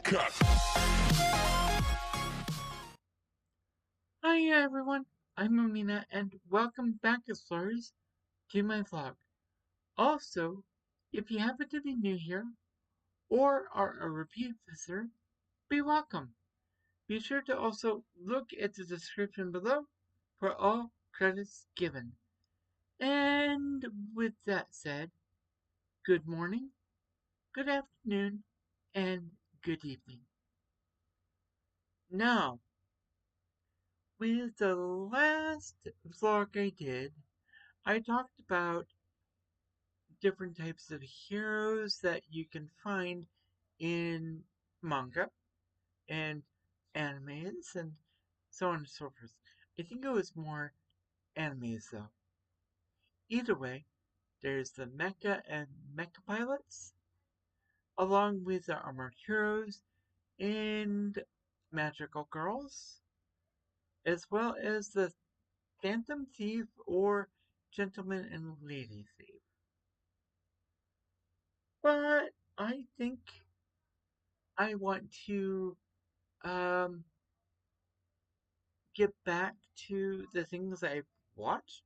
Cut! Hi everyone, I'm Amena and welcome back explorers to my vlog. Also, if you happen to be new here or are a repeat visitor, be welcome. Be sure to also look at the description below for all credits given. And with that said, good morning, good afternoon, and good evening. Now, with the last vlog I did, I talked about different types of heroes that you can find in manga and animes and so on and so forth. I think it was more animes though. Either way, there's the mecha and mecha pilots, along with the armored heroes and magical girls, as well as the phantom thief or gentleman and lady thief. But I think I want to um, get back to the things I've watched.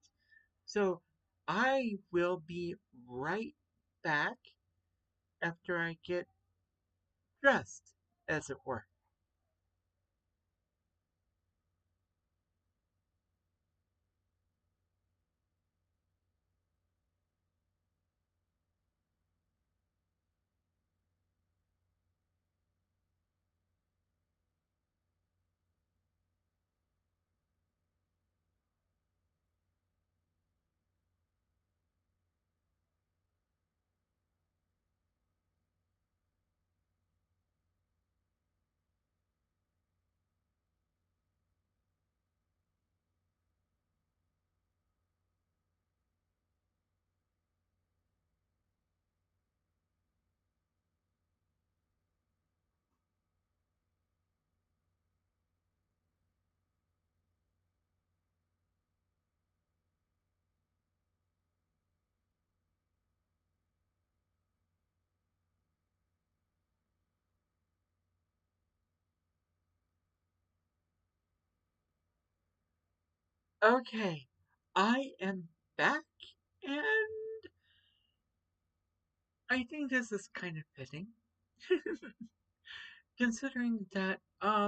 So I will be right back after I get dressed, as it were. Okay, I am back, and I think this is kind of fitting, considering that I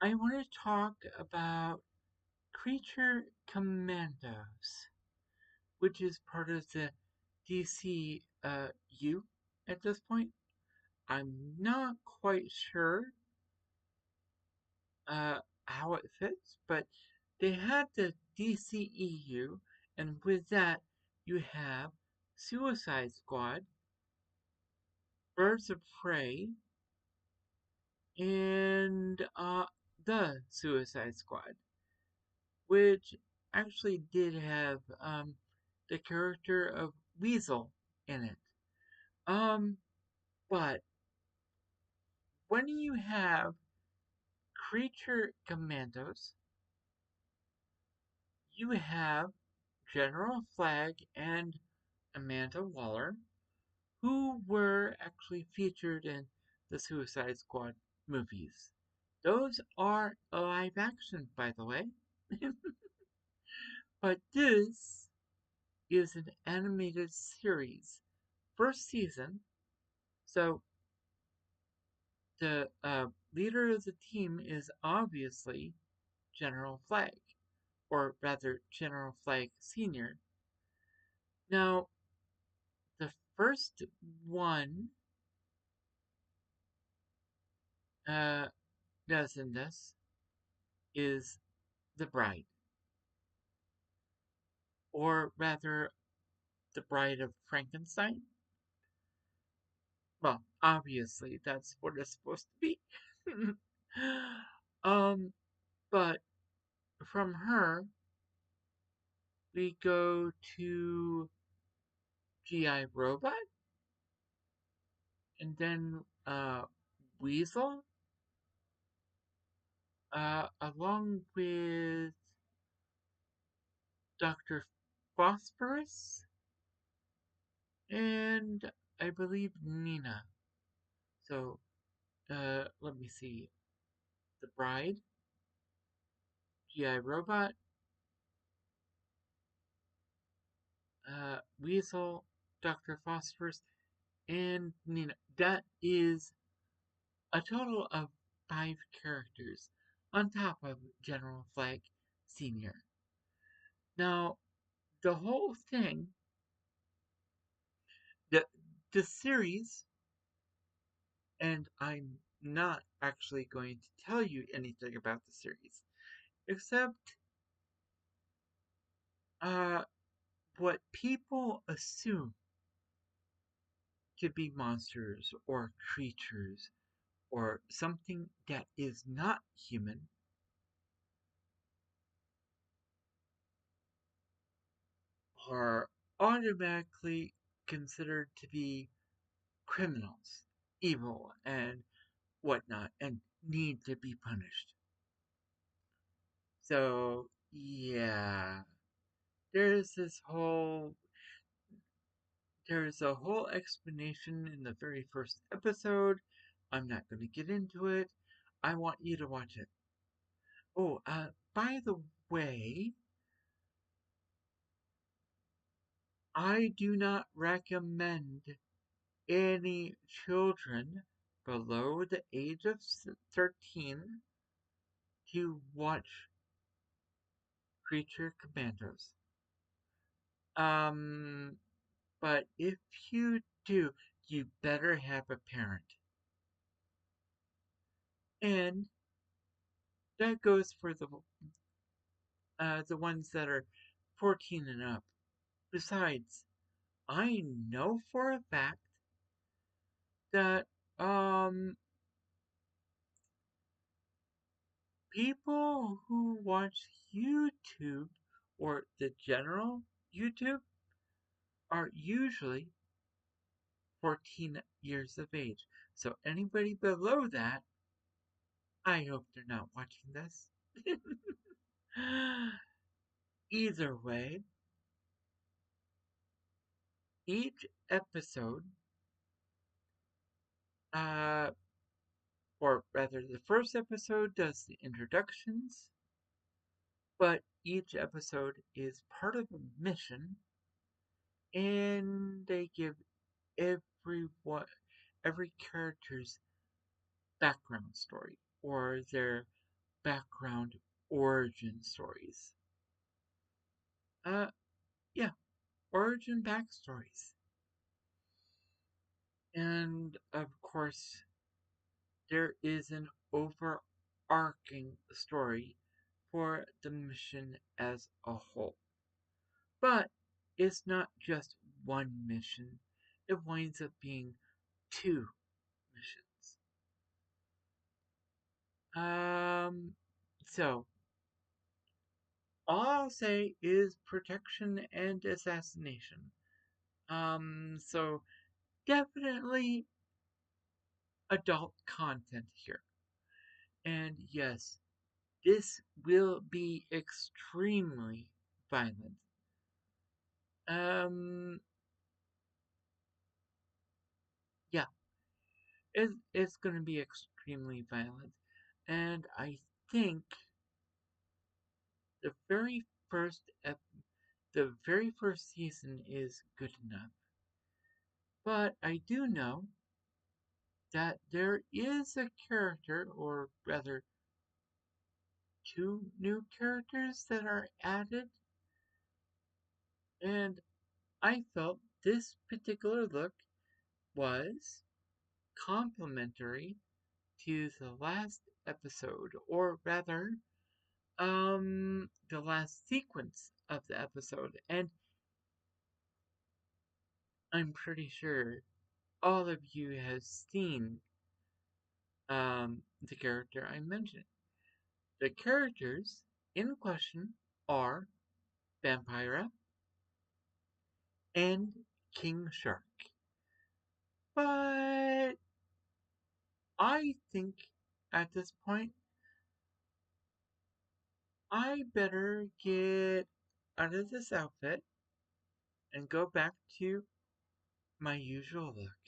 want to talk about Creature Commandos, which is part of the DC U at this point. I'm not quite sure how it fits, but they had the DCEU, and with that, you have Suicide Squad, Birds of Prey, and the Suicide Squad, which actually did have the character of Weasel in it. Um, but when you have Creature Commandos, you have General Flag and Amanda Waller, who were actually featured in the Suicide Squad movies. Those are live action, by the way. But this is an animated series. First season, so the leader of the team is obviously General Flag, or rather, General Flag Sr. Now, the first one does in this is the bride, or rather, the bride of Frankenstein. Well, obviously, that's what it's supposed to be. um, but from her, we go to GI Robot, and then Weasel, along with Dr. Phosphorus, and I believe Mena. So, let me see. The Bride, GI Robot, Weasel, Dr. Phosphorus, and Nina. That is a total of 5 characters on top of General Flag Sr. Now, the whole thing, the, the series, and I'm not actually going to tell you anything about the series, except uh, what people assume to be monsters or creatures or something that is not human are automatically considered to be criminals, evil, and whatnot, and need to be punished. So, yeah, there's this whole there's a whole explanation in the very first episode. I'm not going to get into it. I want you to watch it. Oh, by the way, I do not recommend any children below the age of 13 to watch Creature Commandos. Um, but if you do, you better have a parent. And that goes for the ones that are 14 and up. Besides, I know for a fact that um people who watch YouTube or the general YouTube are usually 14 years of age. So anybody below that, I hope they're not watching this. Either way, each episode, uh, or rather, the first episode does the introductions, but each episode is part of a mission, and they give everyone, every character's background story or their background origin stories. Uh, yeah, origin backstories. And of course, there is an overarching story for the mission as a whole. But it's not just one mission, it winds up being 2 missions. So all I'll say is protection and assassination. So definitely adult content here. And yes, this will be extremely violent. Um, yeah, it's going to be extremely violent. And I think the very first the very first season is good enough. But I do know that there is a character, or rather 2 new characters that are added, and I felt this particular look was complementary to the last episode, or rather, the last sequence of the episode, and I'm pretty sure all of you have seen the character I mentioned. The characters in question are Vampira and King Shark. But I think at this point, I better get out of this outfit and go back to my usual look.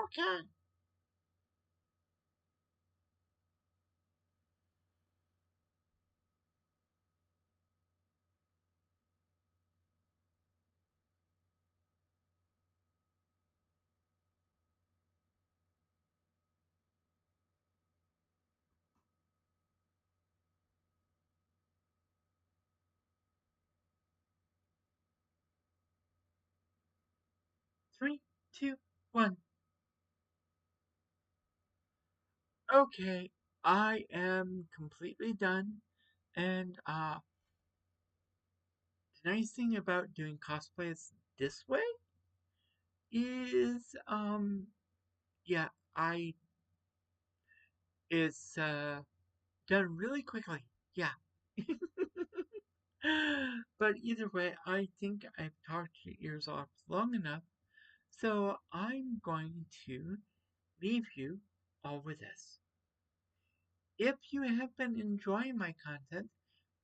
Okay. Three, two, one. Okay, I am completely done. And the nice thing about doing cosplays this way is yeah, I it's done really quickly. Yeah. But either way, I think I've talked your ears off long enough, so I'm going to leave you all with this. If you have been enjoying my content,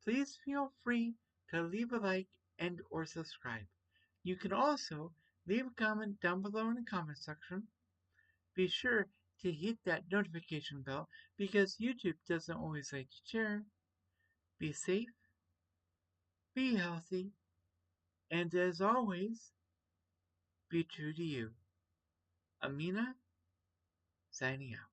please feel free to leave a like and or subscribe. You can also leave a comment down below in the comment section. Be sure to hit that notification bell because YouTube doesn't always like to share. Be safe, be healthy, and as always, be true to you. Amena, signing out.